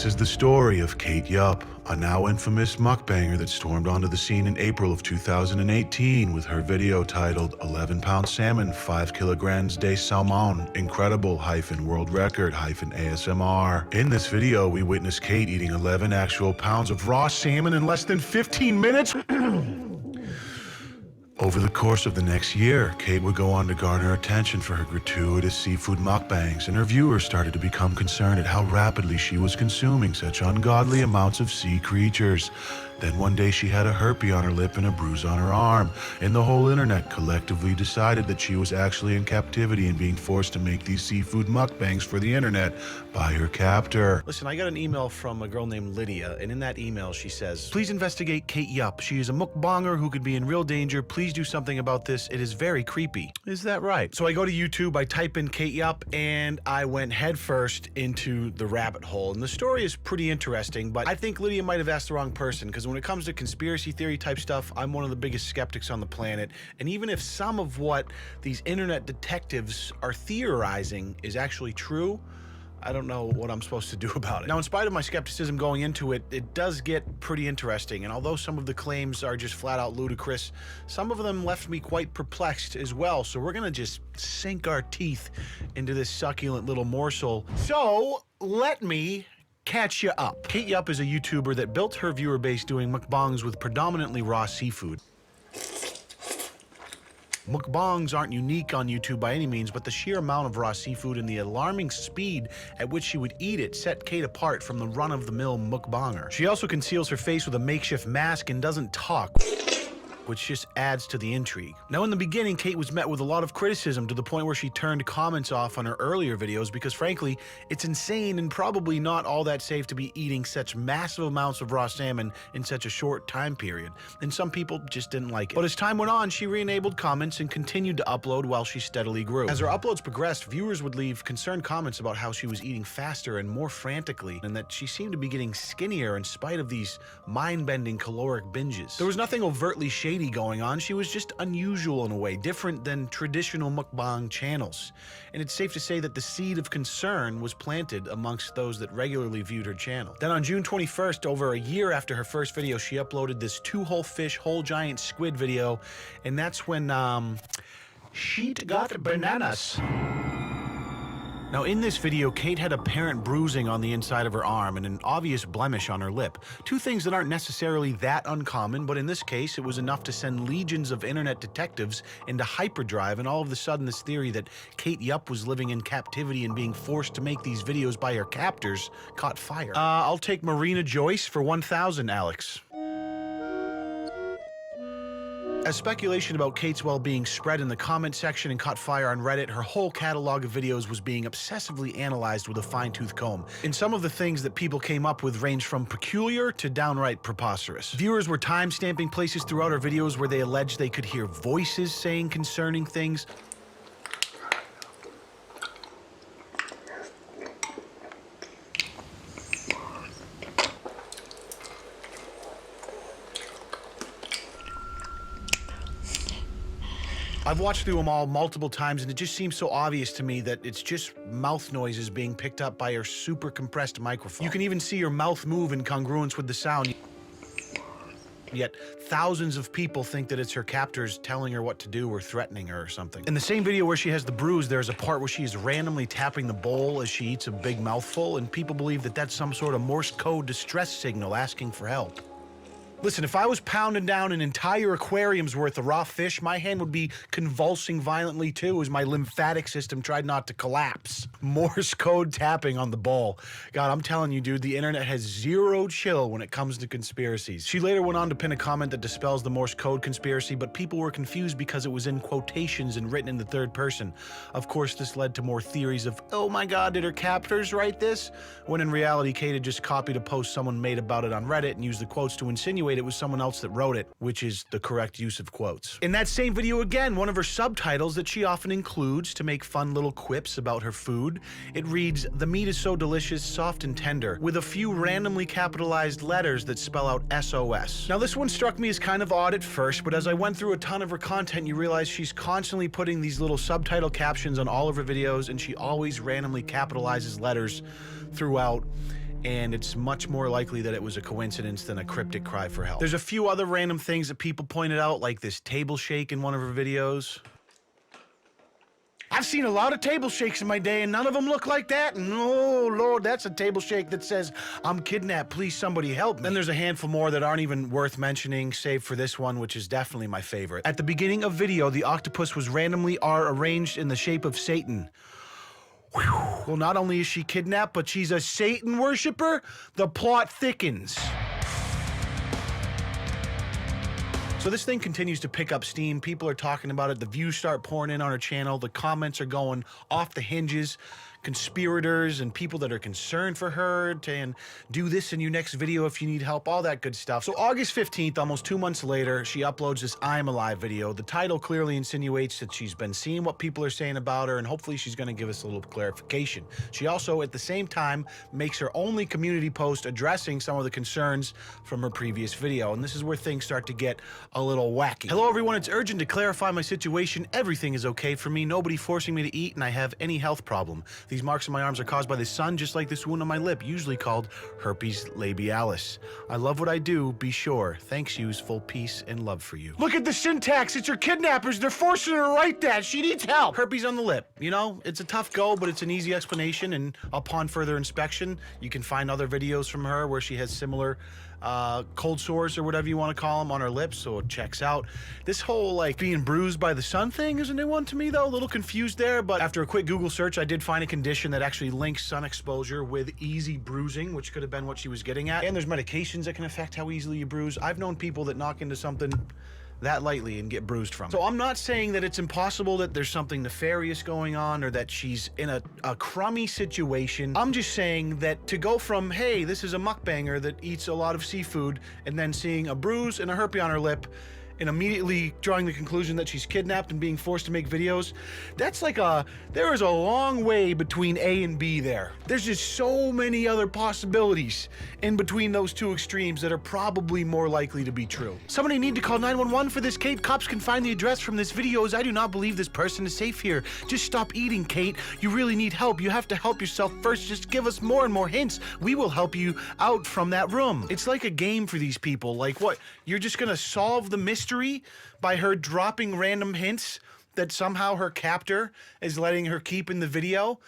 This is the story of Kate Yup, a now infamous mukbanger that stormed onto the scene in April of 2018 with her video titled 11-pound salmon, 5 kilograms de salmon, incredible-world record-ASMR. In this video, we witness Kate eating 11 actual pounds of raw salmon in less than 15 minutes. Over the course of the next year, Kate would go on to garner attention for her gratuitous seafood mukbangs, and her viewers started to become concerned at how rapidly she was consuming such ungodly amounts of sea creatures. Then one day she had a herpes on her lip and a bruise on her arm, and the whole internet collectively decided that she was actually in captivity and being forced to make these seafood mukbangs for the internet by her captor. Listen, I got an email from a girl named Lydia, and in that email she says, "Please investigate Kate Yup. She is a mukbanger who could be in real danger. Please do something about this. It is very creepy." Is that right? So I go to YouTube, I type in Kate Yup, and I went headfirst into the rabbit hole. And the story is pretty interesting, but I think Lydia might have asked the wrong person, because when it comes to conspiracy theory type stuff, I'm one of the biggest skeptics on the planet. And even if some of what these internet detectives are theorizing is actually true, I don't know what I'm supposed to do about it. Now, in spite of my skepticism going into it, it does get pretty interesting. And although some of the claims are just flat out ludicrous, some of them left me quite perplexed as well. So we're gonna just sink our teeth into this succulent little morsel. So let me catch you up. Kate Yup is a YouTuber that built her viewer base doing mukbangs with predominantly raw seafood. Mukbangs aren't unique on YouTube by any means, but the sheer amount of raw seafood and the alarming speed at which she would eat it set Kate apart from the run-of-the-mill mukbanger. She also conceals her face with a makeshift mask and doesn't talk, which just adds to the intrigue. Now, in the beginning, Kate was met with a lot of criticism to the point where she turned comments off on her earlier videos because, frankly, it's insane and probably not all that safe to be eating such massive amounts of raw salmon in such a short time period, and some people just didn't like it. But as time went on, she re-enabled comments and continued to upload while she steadily grew. As her uploads progressed, viewers would leave concerned comments about how she was eating faster and more frantically, and that she seemed to be getting skinnier in spite of these mind-bending caloric binges. There was nothing overtly shady going on. She was just unusual in a way, different than traditional mukbang channels. And it's safe to say that the seed of concern was planted amongst those that regularly viewed her channel. Then on June 21st, over a year after her first video, she uploaded this 2 whole fish, whole giant squid video, and that's when she'd got bananas. Now, in this video, Kate had apparent bruising on the inside of her arm and an obvious blemish on her lip. 2 things that aren't necessarily that uncommon, but in this case, it was enough to send legions of internet detectives into hyperdrive, and all of a sudden this theory that Kate Yup was living in captivity and being forced to make these videos by her captors caught fire. I'll take Marina Joyce for 1,000, Alex. As speculation about Kate's well-being spread in the comment section and caught fire on Reddit, her whole catalog of videos was being obsessively analyzed with a fine-tooth comb. And some of the things that people came up with ranged from peculiar to downright preposterous. Viewers were time-stamping places throughout her videos where they alleged they could hear voices saying concerning things. I've watched through them all multiple times, and it just seems so obvious to me that it's just mouth noises being picked up by her super compressed microphone. You can even see her mouth move in congruence with the sound. Yet thousands of people think that it's her captors telling her what to do or threatening her or something. In the same video where she has the bruise, there's a part where she is randomly tapping the bowl as she eats a big mouthful, and people believe that that's some sort of Morse code distress signal asking for help. Listen, if I was pounding down an entire aquarium's worth of raw fish, my hand would be convulsing violently too as my lymphatic system tried not to collapse. Morse code tapping on the bowl. God, I'm telling you, dude, the internet has zero chill when it comes to conspiracies. She later went on to pin a comment that dispels the Morse code conspiracy, but people were confused because it was in quotations and written in the third person. Of course, this led to more theories of, oh my God, did her captors write this? When in reality, Kate had just copied a post someone made about it on Reddit and used the quotes to insinuate it was someone else that wrote it, which is the correct use of quotes. In that same video again, one of her subtitles that she often includes to make fun little quips about her food, it reads, "The meat is so delicious, soft and tender," with a few randomly capitalized letters that spell out SOS. Now, this one struck me as kind of odd at first, but as I went through a ton of her content, you realize she's constantly putting these little subtitle captions on all of her videos, and she always randomly capitalizes letters throughout. and it's much more likely that it was a coincidence than a cryptic cry for help. There's a few other random things that people pointed out, like this table shake in one of her videos. I've seen a lot of table shakes in my day, and none of them look like that. And oh, Lord, that's a table shake that says, I'm kidnapped, please somebody help me. Then there's a handful more that aren't even worth mentioning, save for this one, which is definitely my favorite. At the beginning of video, the octopus was randomly arranged in the shape of Satan. Whew. Well, not only is she kidnapped, but she's a Satan worshiper. The plot thickens. So this thing continues to pick up steam. People are talking about it. The views start pouring in on her channel. The comments are going off the hinges. Conspirators and people that are concerned for her, and do this in your next video if you need help, all that good stuff. So August 15th, almost 2 months later, she uploads this I Am Alive video. The title clearly insinuates that she's been seeing what people are saying about her, and hopefully she's going to give us a little clarification. She also, at the same time, makes her only community post addressing some of the concerns from her previous video, and this is where things start to get a little wacky. Hello everyone, it's urgent to clarify my situation. Everything is okay for me, nobody forcing me to eat, and I have any health problem. These marks on my arms are caused by the sun, just like this wound on my lip, usually called herpes labialis. I love what I do, be sure. Thanks, yous, full peace and love for you. Look at the syntax, it's her kidnappers, they're forcing her to write that, she needs help. Herpes on the lip, you know, it's a tough go, but it's an easy explanation, and upon further inspection, you can find other videos from her where she has similar cold sores or whatever you want to call them on her lips, so it checks out. This whole like being bruised by the sun thing is a new one to me though, a little confused there, but after a quick Google search I did find a condition that actually links sun exposure with easy bruising, which could have been what she was getting at. And there's medications that can affect how easily you bruise. I've known people that knock into something that lightly and get bruised from it. So I'm not saying that it's impossible that there's something nefarious going on or that she's in a crummy situation. I'm just saying that to go from, hey, this is a mukbanger that eats a lot of seafood, and then seeing a bruise and a herpes on her lip, and immediately drawing the conclusion that she's kidnapped and being forced to make videos, that's like there is a long way between A and B there. There's just so many other possibilities in between those two extremes that are probably more likely to be true. Somebody need to call 911 for this, Kate. Cops can find the address from this video, as I do not believe this person is safe here. Just stop eating, Kate. You really need help. You have to help yourself first. Just give us more and more hints. We will help you out from that room. It's like a game for these people. Like what? You're just gonna solve the mystery by her dropping random hints that somehow her captor is letting her keep in the video?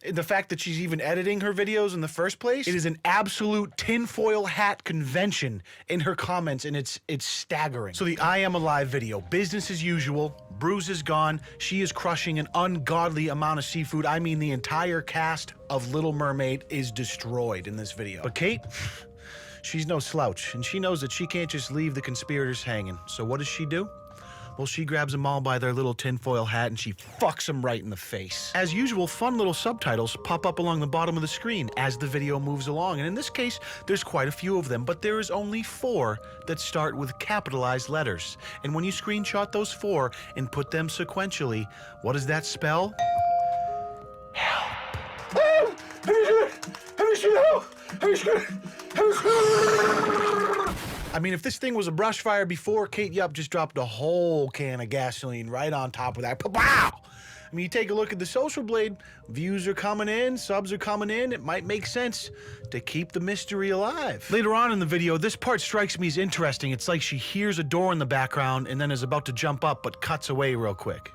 The fact that she's even editing her videos in the first place, it is an absolute tinfoil hat convention in her comments, and it's staggering. So the I Am Alive video, business as usual, bruise is gone, she is crushing an ungodly amount of seafood. I mean, the entire cast of Little Mermaid is destroyed in this video. But Kate, she's no slouch, and she knows that she can't just leave the conspirators hanging. So what does she do? Well, she grabs them all by their little tinfoil hat and she fucks them right in the face. As usual, fun little subtitles pop up along the bottom of the screen as the video moves along, and in this case, there's quite a few of them, but there is only 4 that start with capitalized letters. And when you screenshot those 4 and put them sequentially, what does that spell? Help. Oh, have you seen help? Have you seen I mean, if this thing was a brush fire before, Kate Yup just dropped a whole can of gasoline right on top of that. Pow! I mean, you take a look at the Social Blade, views are coming in, subs are coming in, it might make sense to keep the mystery alive. Later on in the video, this part strikes me as interesting. It's like she hears a door in the background and then is about to jump up, but cuts away real quick.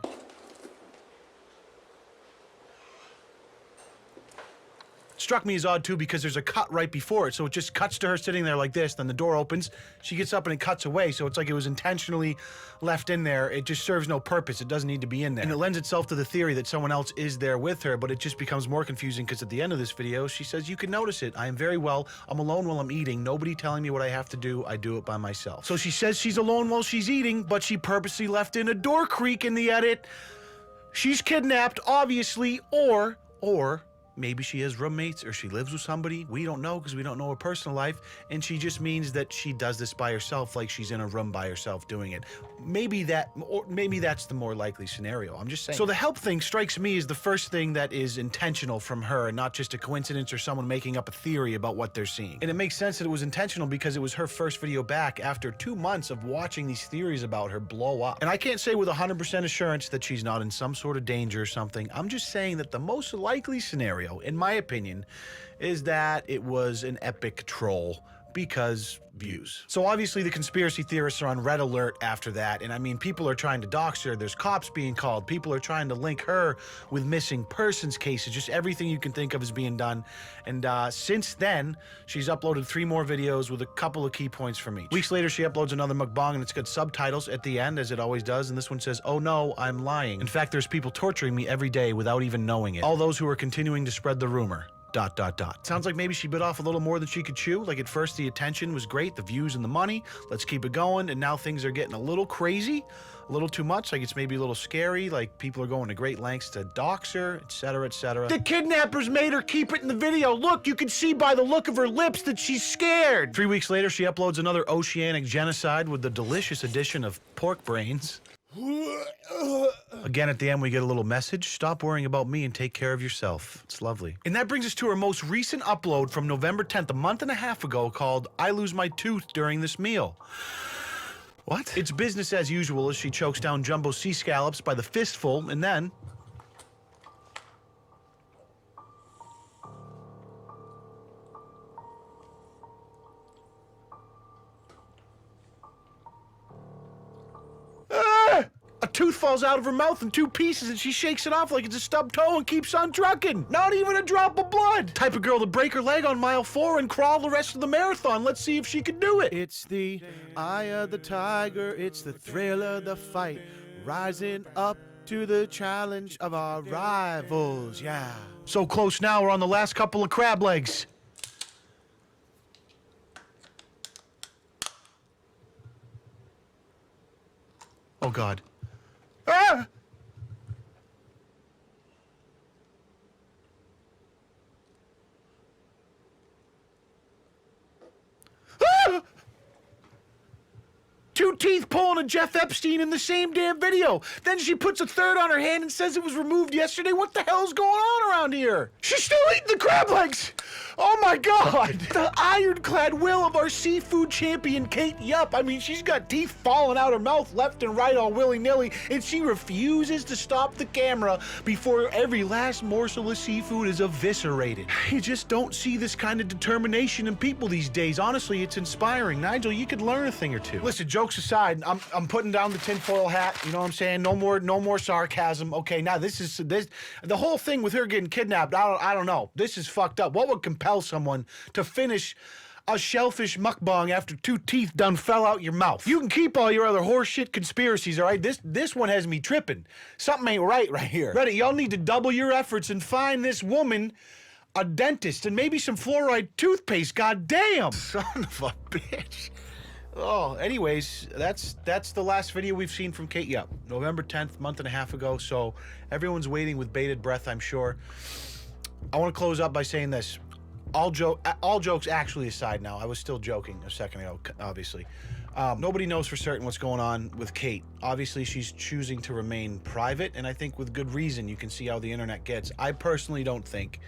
Struck me as odd too because there's a cut right before it, so it just cuts to her sitting there like this, then the door opens, she gets up and it cuts away, so it's like it was intentionally left in there. It just serves no purpose, it doesn't need to be in there. And it lends itself to the theory that someone else is there with her, but it just becomes more confusing because at the end of this video, she says, you can notice it, I am very well, I'm alone while I'm eating, nobody telling me what I have to do, I do it by myself. So she says she's alone while she's eating, but she purposely left in a door creak in the edit. She's kidnapped, obviously, or maybe she has roommates or she lives with somebody. We don't know because we don't know her personal life. And she just means that she does this by herself, like she's in a room by herself doing it. Maybe that's the more likely scenario. I'm just saying. So the help thing strikes me as the first thing that is intentional from her and not just a coincidence or someone making up a theory about what they're seeing. And it makes sense that it was intentional because it was her first video back after 2 months of watching these theories about her blow up. And I can't say with 100% assurance that she's not in some sort of danger or something. I'm just saying that the most likely scenario scenario, in my opinion, is that it was an epic troll because views. So obviously the conspiracy theorists are on red alert after that, and I mean, people are trying to dox her, there's cops being called, people are trying to link her with missing persons cases, just everything you can think of is being done. And since then, she's uploaded 3 more videos with a couple of key points from each. Weeks later, she uploads another mukbang, and it's got subtitles at the end, as it always does, and this one says, "Oh no, I'm lying. In fact, there's people torturing me every day without even knowing it. All those who are continuing to spread the rumor. ... Sounds like maybe she bit off a little more than she could chew. Like at first the attention was great, the views and the money, let's keep it going, and now things are getting a little crazy, a little too much, like it's maybe a little scary, like people are going to great lengths to dox her, etc, etc. The kidnappers made her keep it in the video. Look, you can see by the look of her lips that she's scared. 3 weeks later, she uploads another oceanic genocide with the delicious addition of pork brains. Again, at the end, we get a little message. Stop worrying about me and take care of yourself. It's lovely. And that brings us to her most recent upload from November 10th, a month and a half ago, called "I Lose My Tooth During This Meal." What? It's business as usual as she chokes down jumbo sea scallops by the fistful, and then... a tooth falls out of her mouth in 2 pieces and she shakes it off like it's a stubbed toe and keeps on trucking. Not even a drop of blood. Type of girl to break her leg on mile 4 and crawl the rest of the marathon. Let's see if she can do it. It's the eye of the tiger. It's the thrill of the fight. Rising up to the challenge of our rivals. Yeah. So close now. We're on the last couple of crab legs. Oh God. Ah! Ah! 2 teeth pulling a Jeff Epstein in the same damn video. Then she puts a third on her hand and says it was removed yesterday. What the hell's going on around here? She's still eating the crab legs. Oh my God. The ironclad will of our seafood champion, Kate Yup. I mean, she's got teeth falling out her mouth left and right all willy-nilly, and she refuses to stop the camera before every last morsel of seafood is eviscerated. You just don't see this kind of determination in people these days. Honestly, it's inspiring. Nigel, you could learn a thing or two. Listen, jokes aside, I'm putting down the tinfoil hat. You know what I'm saying? No more sarcasm. Okay, now this the whole thing with her getting kidnapped. I don't know. This is fucked up. What would compel someone to finish a shellfish mukbang after 2 teeth done fell out your mouth? You can keep all your other horseshit conspiracies, all right? This one has me tripping. Something ain't right here. Reddit, y'all need to double your efforts and find this woman a dentist and maybe some fluoride toothpaste. God damn. Son of a bitch. Oh, anyways, that's the last video we've seen from Kate Yup. November 10th, month and a half ago, so everyone's waiting with bated breath, I'm sure. I want to close up by saying this. All jokes actually aside now, I was still joking a second ago, obviously. Nobody knows for certain what's going on with Kate. Obviously, she's choosing to remain private, and I think with good reason. You can see how the internet gets. I personally don't think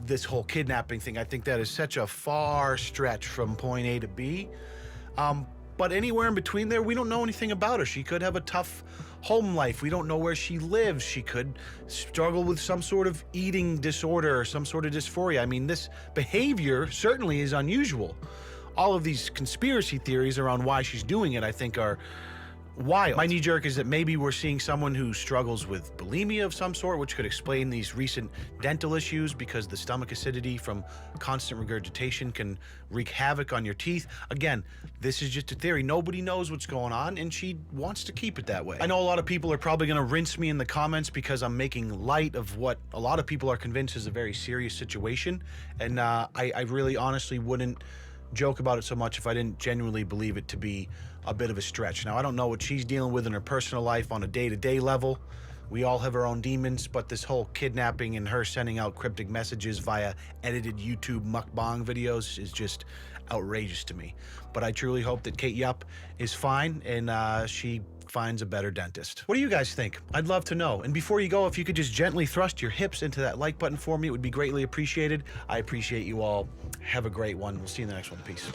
this whole kidnapping thing, I think that is such a far stretch from point A to B. But anywhere in between there, we don't know anything about her. She could have a tough home life. We don't know where she lives. She could struggle with some sort of eating disorder or some sort of dysphoria. I mean, this behavior certainly is unusual. All of these conspiracy theories around why she's doing it, I think, are wild. My knee jerk is that maybe we're seeing someone who struggles with bulimia of some sort, which could explain these recent dental issues, because the stomach acidity from constant regurgitation can wreak havoc on your teeth. Again, this is just a theory. Nobody knows what's going on, and she wants to keep it that way. I know a lot of people are probably going to rinse me in the comments because I'm making light of what a lot of people are convinced is a very serious situation, and I really honestly wouldn't joke about it so much if I didn't genuinely believe it to be a bit of a stretch. Now, I don't know what she's dealing with in her personal life on a day-to-day level. We all have our own demons, but this whole kidnapping and her sending out cryptic messages via edited YouTube mukbang videos is just outrageous to me. But I truly hope that Kate Yup is fine and she finds a better dentist. What do you guys think? I'd love to know. And before you go, if you could just gently thrust your hips into that like button for me, it would be greatly appreciated. I appreciate you all. Have a great one. We'll see you in the next one. Peace.